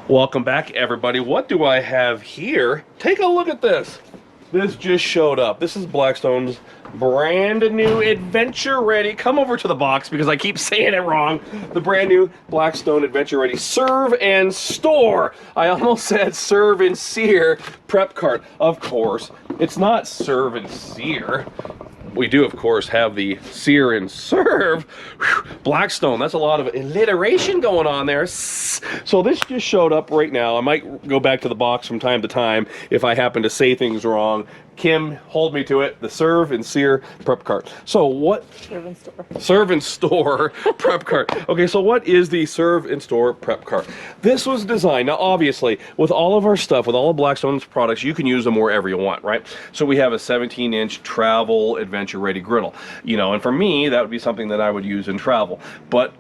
Welcome back, everybody. What do I have here? Take a look at this. This just showed up. This is Blackstone's brand new Adventure Ready. Come over to the box because I keep saying it wrong. The brand new Blackstone Adventure Ready Serve and Store. I almost said serve and sear prep cart. Of course, it's not serve and sear. We do, of course, have the sear and serve. Whew, Blackstone, that's a lot of alliteration going on there. So this just showed up right now. I might go back to the box from time to time if I happen to say things wrong. Kim, hold me to it. The serve and sear prep cart. So what? Serve and store. Serve and store prep cart. Okay, so what is the serve and store prep cart? This was designed, now obviously, with all of our stuff, with all of Blackstone's products, you can use them wherever you want, right? So we have a 17-inch travel adventure ready griddle. You know, and for me, that would be something that I would use in travel. But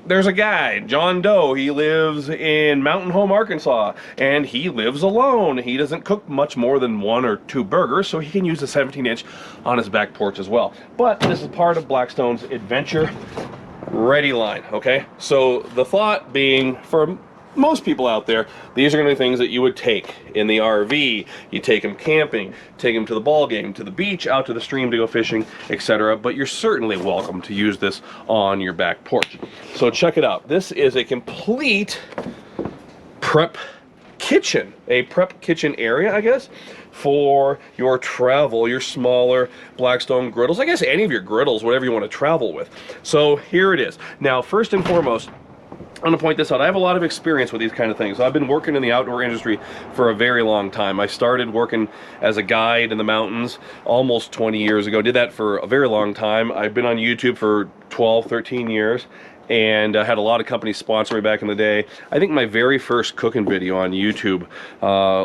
there's a guy, John Doe, he lives in Mountain Home, Arkansas, and he lives alone. He doesn't cook much more than 1 or 2 burgers, so he can use a 17-inch on his back porch as well. But this is part of Blackstone's Adventure Ready line, okay? So the thought being, for most people out there, these are going to be things that you would take in the RV. You take them camping, take them to the ball game, to the beach, out to the stream to go fishing, etc. But you're certainly welcome to use this on your back porch. So check it out. This is a complete prep kitchen, a prep kitchen area, I guess, for your travel, your smaller Blackstone griddles. I guess any of your griddles, whatever you want to travel with. So here it is. Now, first and foremost, I'm going to point this out. I have a lot of experience with these kind of things. I've been working in the outdoor industry for a very long time. I started working as a guide in the mountains almost 20 years ago. Did that for a very long time. I've been on YouTube for 12, 13 years. And I had a lot of companies sponsor me back in the day. I think my very first cooking video on YouTube,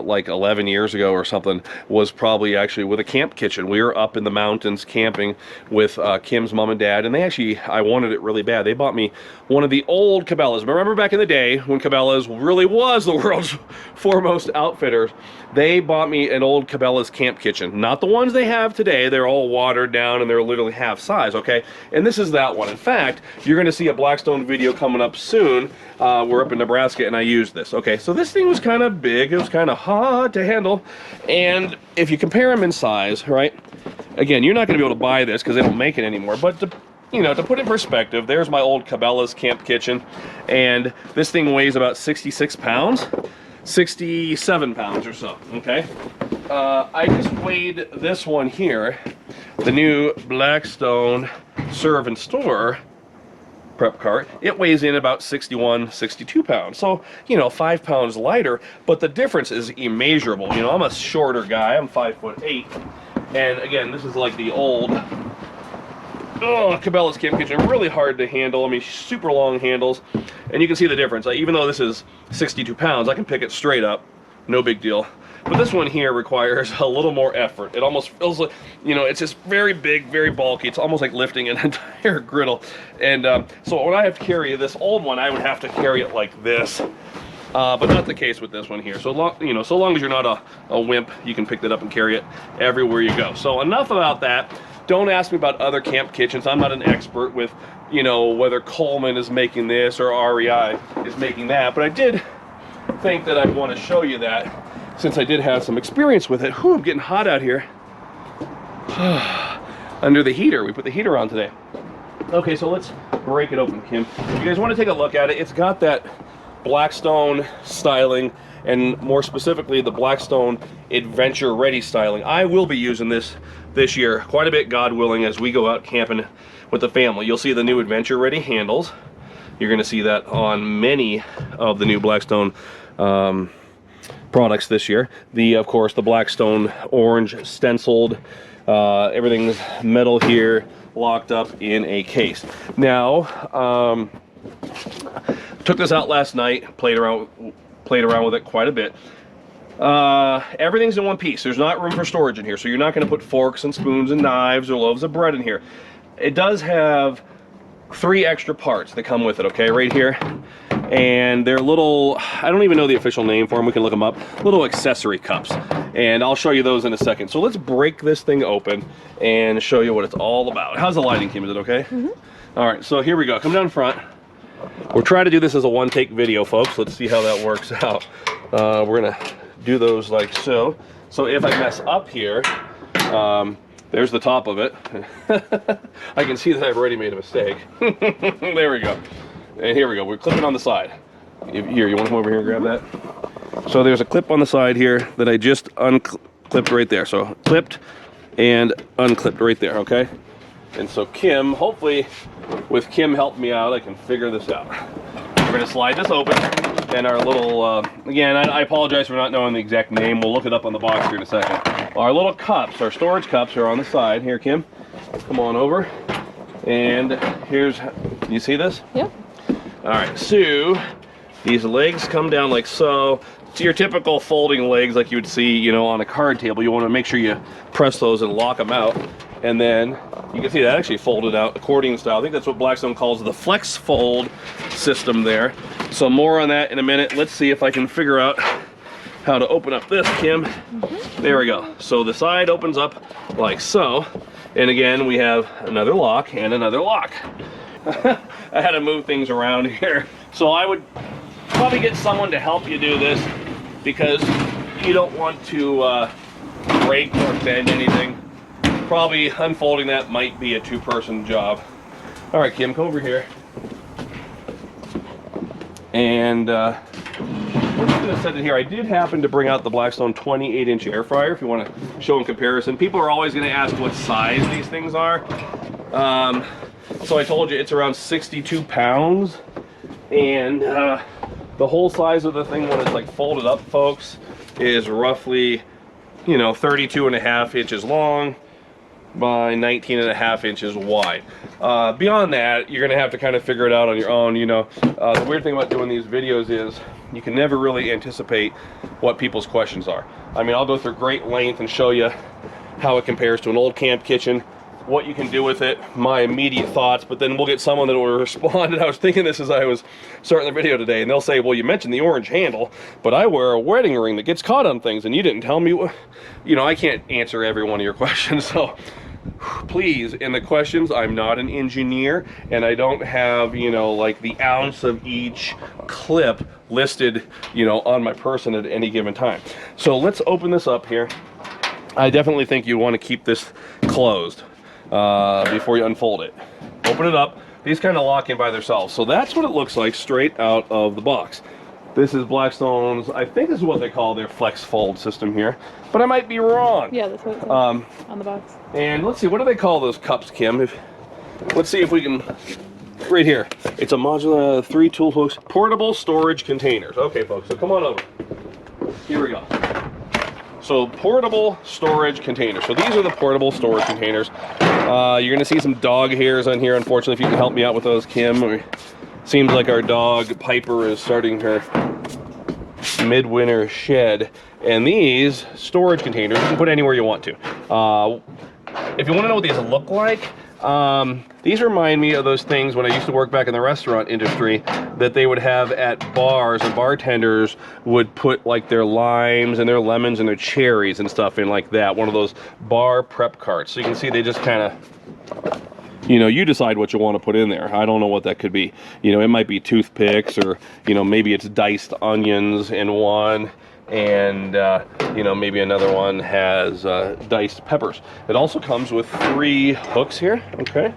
like 11 years ago or something, was probably actually with a camp kitchen. We were up in the mountains camping with Kim's mom and dad, and I wanted it really bad. They bought me one of the old Cabela's. Remember back in the day when Cabela's really was the world's foremost outfitter? They bought me an old Cabela's camp kitchen. Not the ones they have today. They're all watered down and they're literally half size, okay? And this is that one. In fact, you're gonna see a Blackstone video coming up soon. We're up in Nebraska and I used this. Okay, so this thing was kind of big. It was kind of hard to handle. And if you compare them in size, right? Again, you're not gonna be able to buy this because they don't make it anymore. But to put in perspective, there's my old Cabela's camp kitchen. And this thing weighs about 66 pounds. 67 pounds or so, okay? I just weighed this one here, the new Blackstone Serve and Store prep cart. It weighs in about 61, 62 pounds. So, 5 pounds lighter, but the difference is immeasurable. I'm a shorter guy, I'm 5'8". And again, this is like the old Cabela's camp kitchen, really hard to handle. I mean, super long handles, and you can see the difference. Even though this is 62 pounds, I can pick it straight up, no big deal. But this one here requires a little more effort. It almost feels like, it's just very big, very bulky. It's almost like lifting an entire griddle. And so when I have to carry this old one, I would have to carry it like this. But not the case with this one here. So long, so long as you're not a wimp, you can pick that up and carry it everywhere you go. So enough about that. Don't ask me about other camp kitchens. I'm not an expert with, whether Coleman is making this or REI is making that. But I did think that I'd want to show you that since I did have some experience with it. Whew, I'm getting hot out here. Under the heater. We put the heater on today. Okay, so let's break it open, Kim. If you guys want to take a look at it, it's got that Blackstone styling, and more specifically the Blackstone Adventure Ready styling. I will be using this year quite a bit, God willing, as we go out camping with the family. You'll see the new Adventure Ready handles. You're going to see that on many of the new Blackstone products this year. Of course, the Blackstone orange stenciled, everything's metal here, locked up in a case. Now, took this out last night, played around with it quite a bit. Everything's in one piece. There's not room for storage in here, so you're not going to put forks and spoons and knives or loaves of bread in here. It does have 3 extra parts that come with it, okay, right here. And they're little, I don't even know the official name for them, we can look them up, little accessory cups. And I'll show you those in a second. So let's break this thing open and show you what it's all about. How's the lighting, Kim? Is it okay? Mm-hmm. All right, so here we go. Come down front. We're trying to do this as a one-take video, folks. Let's see how that works out. We're gonna do those like so. So if I mess up here, there's the top of it. I can see that I've already made a mistake. There we go. And here we go. We're clipping on the side. Here, you want to come over here and grab that? So there's a clip on the side here that I just unclipped right there. So clipped and unclipped right there, okay? And so Kim, hopefully with Kim helping me out, I can figure this out. We're gonna slide this open, and our little, again, I apologize for not knowing the exact name. We'll look it up on the box here in a second. Our little cups, our storage cups are on the side. Here, Kim, come on over. And here's, you see this? Yep. All right, so these legs come down like so. It's your typical folding legs like you would see, you know, on a card table. You want to make sure you press those and lock them out. And then you can see that actually folded out accordion style. I think that's what Blackstone calls the flex fold system there. So more on that in a minute. Let's see if I can figure out how to open up this, Kim. There we go. So the side opens up like so. And again, we have another lock and another lock. I had to move things around here. So I would probably get someone to help you do this because you don't want to break or bend anything. Probably unfolding that might be a two-person job. All right, Kim, come over here. And we're just gonna set it here. I did happen to bring out the Blackstone 28-inch air fryer if you want to show in comparison. People are always gonna ask what size these things are. So I told you it's around 62 pounds. And the whole size of the thing when it's like folded up, folks, is roughly, you know, 32.5 inches long by 19.5 inches wide. Beyond that, you're gonna have to kind of figure it out on your own. You know, the weird thing about doing these videos is you can never really anticipate what people's questions are. I mean, I'll go through great length and show you how it compares to an old camp kitchen, what you can do with it, my immediate thoughts, but then we'll get someone that will respond. And I was thinking this as I was starting the video today, and they'll say, well, you mentioned the orange handle, but I wear a wedding ring that gets caught on things and you didn't tell me what. You know, I can't answer every one of your questions. So please, in the questions, I'm not an engineer and I don't have, you know, like the ounce of each clip listed, you know, on my person at any given time. So let's open this up here. I definitely think you want to keep this closed before you unfold it. Open it up. These kind of lock in by themselves. So that's what it looks like straight out of the box. This is Blackstone's, I think this is what they call their flex fold system here, but I might be wrong. Yeah, that's what it says on the box. And let's see, what do they call those cups, Kim? Let's see if we can, right here. It's a modular 3 tool hooks, portable storage containers. Okay, folks, so come on over. Here we go. So portable storage containers. So these are the portable storage containers. You're gonna see some dog hairs on here. Unfortunately, if you can help me out with those, Kim. Seems like our dog Piper is starting her midwinter shed. And these storage containers you can put anywhere you want to. If you want to know what these look like, these remind me of those things when I used to work back in the restaurant industry that they would have at bars, and bartenders would put like their limes and their lemons and their cherries and stuff in like that. One of those bar prep carts. So you can see they just kind of, you know, you decide what you want to put in there. I don't know what that could be. You know, it might be toothpicks, or, you know, maybe it's diced onions in one, and you know, maybe another one has diced peppers. It also comes with 3 hooks here. Okay.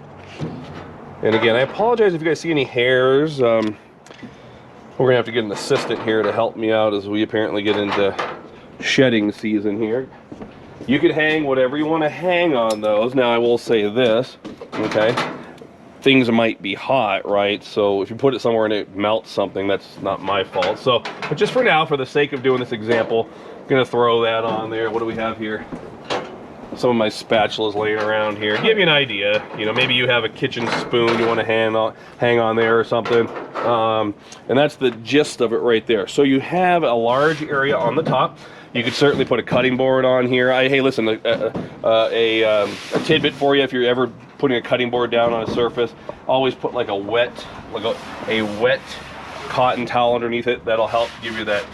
And again, I apologize if you guys see any hairs. We're gonna have to get an assistant here to help me out as we apparently get into shedding season here. You could hang whatever you want to hang on those. Now I will say this, okay? Things might be hot, right? So if you put it somewhere and it melts something, that's not my fault. So, but just for now, for the sake of doing this example, I'm gonna throw that on there. What do we have here? Some of my spatulas laying around here. Give you an idea. You know, maybe you have a kitchen spoon you want to hang on there or something. And that's the gist of it right there. So you have a large area on the top. You could certainly put a cutting board on here. Hey, listen, a tidbit for you if you're ever putting a cutting board down on a surface. Always put like a wet cotton towel underneath it. That'll help give you that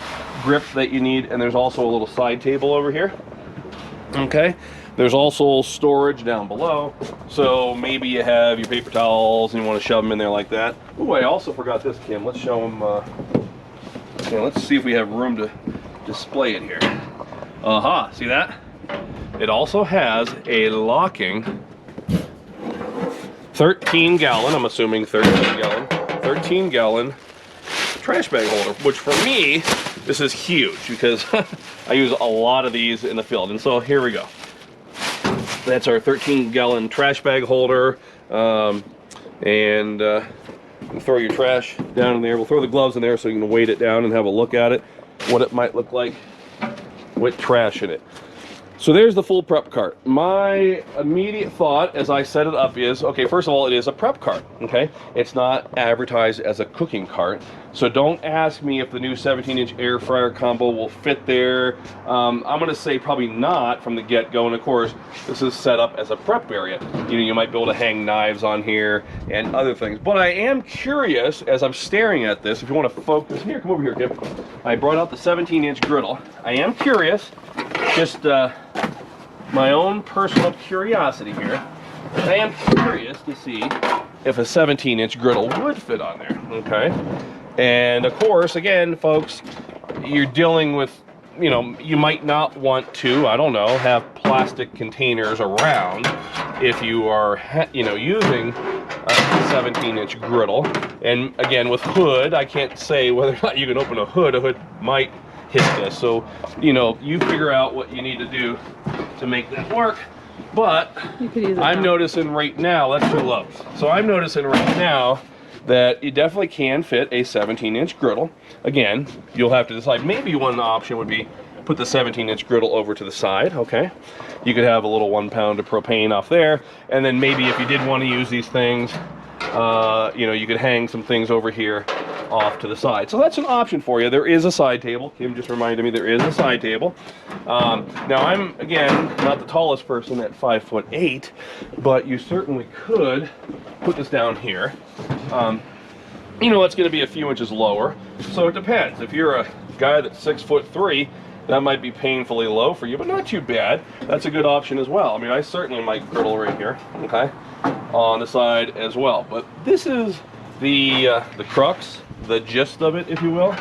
grip that you need. And there's also a little side table over here. Okay. There's also storage down below, so maybe you have your paper towels and you want to shove them in there like that. Oh, I also forgot this, Kim. Let's show them. Yeah, let's see if we have room to display it here. Aha, see that? It also has a locking 13-gallon, I'm assuming 13-gallon trash bag holder, which for me, this is huge because I use a lot of these in the field. And so here we go. That's our 13-gallon trash bag holder. You throw your trash down in there. We'll throw the gloves in there so you can weight it down and have a look at it, what it might look like with trash in it. So there's the full prep cart. My immediate thought as I set it up is, okay, first of all, it is a prep cart, okay? It's not advertised as a cooking cart. So don't ask me if the new 17-inch air fryer combo will fit there. I'm gonna say probably not from the get-go, and of course, this is set up as a prep area. You know, you might be able to hang knives on here and other things. But I am curious, as I'm staring at this, if you wanna focus, here, come over here, Kip. I brought out the 17-inch griddle. I am curious, just my own personal curiosity here. I am curious to see if a 17-inch griddle would fit on there, okay? And of course, again, folks, you're dealing with, you know, you might not want to, I don't know, have plastic containers around if you are, you know, using a 17-inch griddle. And again, with hood, I can't say whether or not you can open a hood. A hood might hit this. So, you know, you figure out what you need to do to make that work. But I'm noticing right now, let's show lows. So I'm noticing right now that you definitely can fit a 17-inch griddle. Again, you'll have to decide. Maybe one option would be put the 17-inch griddle over to the side, okay? You could have a little 1 pound of propane off there, and then maybe if you did want to use these things, you know, you could hang some things over here off to the side. So that's an option for you. There is a side table. Kim just reminded me there is a side table. Now I'm, again, not the tallest person at 5'8", but you certainly could put this down here. You know, it's going to be a few inches lower, so it depends. If you're a guy that's 6'3", that might be painfully low for you, but not too bad. That's a good option as well. I mean, I certainly might griddle right here, okay, on the side as well. But this is the crux, the gist of it, if you will.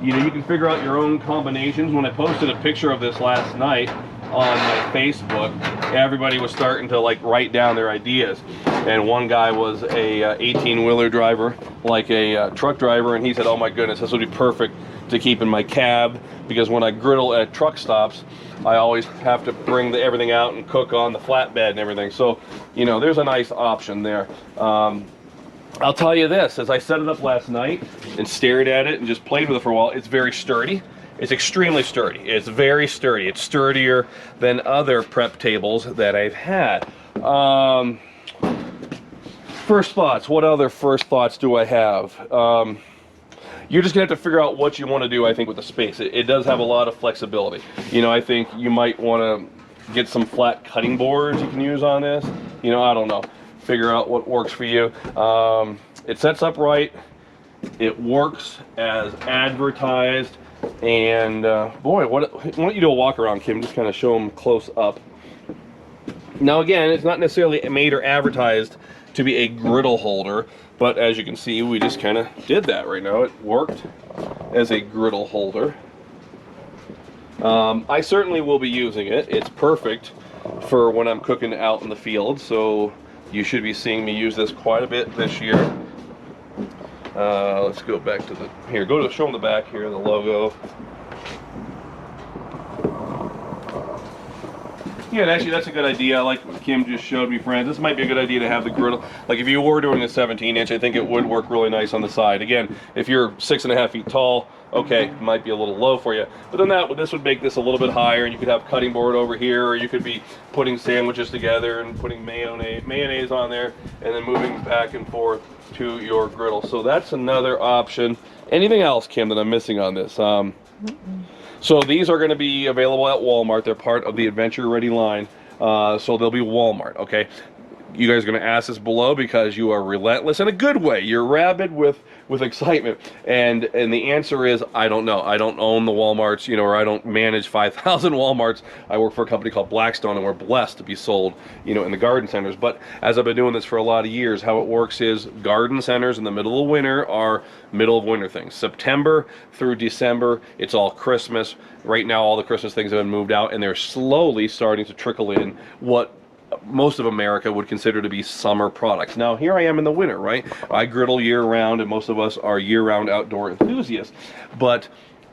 You know, you can figure out your own combinations. When I posted a picture of this last night on my Facebook, everybody was starting to like write down their ideas. And one guy was a 18-wheeler driver, like a truck driver, and he said, oh my goodness, this would be perfect to keep in my cab, because when I griddle at truck stops, I always have to bring everything out and cook on the flatbed and everything. So, you know, there's a nice option there. I'll tell you this, as I set it up last night and stared at it and just played with it for a while, it's very sturdy. It's extremely sturdy. It's very sturdy. It's sturdier than other prep tables that I've had. First thoughts. What other first thoughts do I have? You're just gonna have to figure out what you want to do, I think, with the space. It does have a lot of flexibility. You know, I think you might want to get some flat cutting boards you can use on this. You know, I don't know. Figure out what works for you. It sets up right. It works as advertised. And boy, why don't you do a walk around, Kim? Just kind of show them close up. Now again, it's not necessarily made or advertised to be a griddle holder, but as you can see, we just kind of did that right now. It worked as a griddle holder. I certainly will be using it. It's perfect for when I'm cooking out in the field, so you should be seeing me use this quite a bit this year. Let's go back to here, go to show them the back here, the logo. Yeah, and actually that's a good idea. I like what Kim just showed me, friends. This might be a good idea to have the griddle. Like if you were doing a 17-inch, I think it would work really nice on the side. Again, if you're 6.5 feet tall, okay, might be a little low for you. But then this would make this a little bit higher, and you could have cutting board over here, or you could be putting sandwiches together and putting mayonnaise on there, and then moving back and forth to your griddle. So that's another option. Anything else, Kim, that I'm missing on this? So these are going to be available at Walmart. They're part of the Adventure Ready line. So they'll be Walmart, okay? You guys are going to ask this below because you are relentless in a good way. You're rabid with with excitement. And the answer is, I don't know. I don't own the Walmarts, you know, or I don't manage 5,000 Walmarts. I work for a company called Blackstone, and we're blessed to be sold, you know, in the garden centers. But as I've been doing this for a lot of years, how it works is garden centers in the middle of winter are middle of winter things. September through December, it's all Christmas. Right now, all the Christmas things have been moved out, and they're slowly starting to trickle in what most of America would consider to be summer products. Now, here I am in the winter, right? I griddle year-round, and most of us are year-round outdoor enthusiasts. But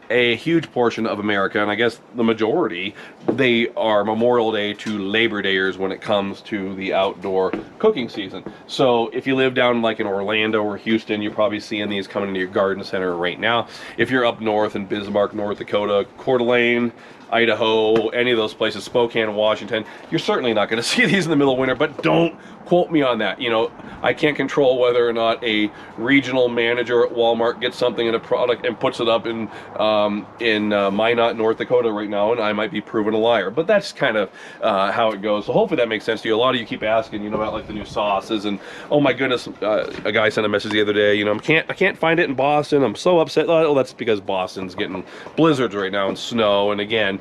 a huge portion of America, and I guess the majority, they are Memorial Day to Labor Dayers when it comes to the outdoor cooking season. So if you live down like in Orlando or Houston, you're probably seeing these coming into your garden center right now. If you're up north in Bismarck, North Dakota, Coeur d'Alene, Idaho, any of those places, Spokane, Washington, you're certainly not going to see these in the middle of winter, but don't quote me on that. You know, I can't control whether or not a regional manager at Walmart gets something in a product and puts it up in Minot, North Dakota right now, and I might be proven a liar. But that's kind of how it goes. So hopefully that makes sense to you. A lot of you keep asking, you know, about like the new sauces, and oh my goodness, a guy sent a message the other day, you know, I can't find it in Boston. I'm so upset. Oh, that's because Boston's getting blizzards right now and snow, and again,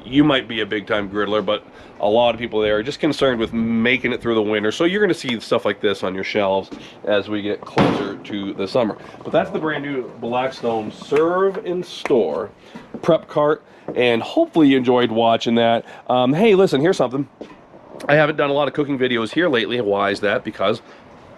you might be a big-time griddler, but a lot of people there are just concerned with making it through the winter. So you're going to see stuff like this on your shelves as we get closer to the summer. But that's the brand new Blackstone Serve in Store prep cart, and hopefully you enjoyed watching that. Hey, listen, here's something. I haven't done a lot of cooking videos here lately. Why is that? Because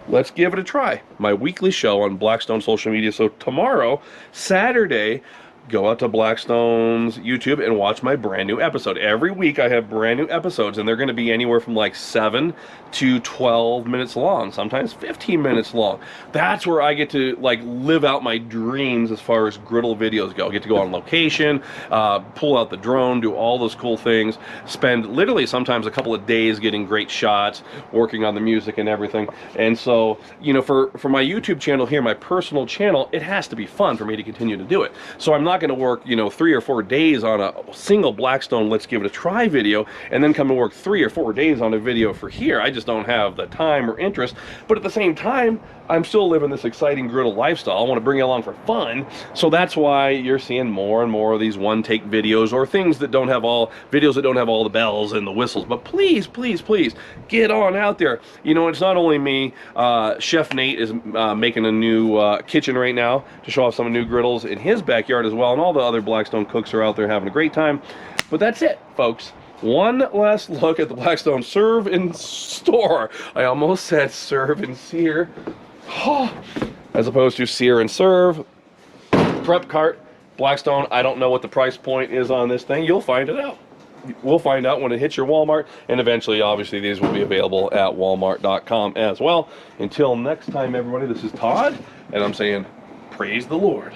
let's give it a try. My weekly show on Blackstone social media. So tomorrow, Saturday, go out to Blackstone's YouTube and watch my brand new episode. Every week I have brand new episodes, and they're going to be anywhere from like 7 to 12 minutes long, sometimes 15 minutes long. That's where I get to like live out my dreams as far as griddle videos go. I get to go on location, pull out the drone, do all those cool things, spend literally sometimes a couple of days getting great shots, working on the music and everything. And so, you know, for my YouTube channel here, my personal channel, it has to be fun for me to continue to do it. So I'm not going to work, you know, 3 or 4 days on a single Blackstone let's give it a try video and then come to work 3 or 4 days on a video for here. I just don't have the time or interest. But at the same time, I'm still living this exciting griddle lifestyle. I want to bring you along for fun. So that's why you're seeing more and more of these one-take videos, or things that don't have all the bells and the whistles. But please, please, please get on out there. You know, it's not only me. Chef Nate is making a new kitchen right now to show off some new griddles in his backyard as well, and all the other Blackstone cooks are out there having a great time. But that's it, folks. One last look at the Blackstone Serve in Store. I almost said serve and sear, as opposed to sear and serve. Prep cart, Blackstone. I don't know what the price point is on this thing. You'll find it out. We'll find out when it hits your Walmart, and eventually, obviously, these will be available at walmart.com as well. Until next time, everybody, this is Todd, and I'm saying, praise the Lord.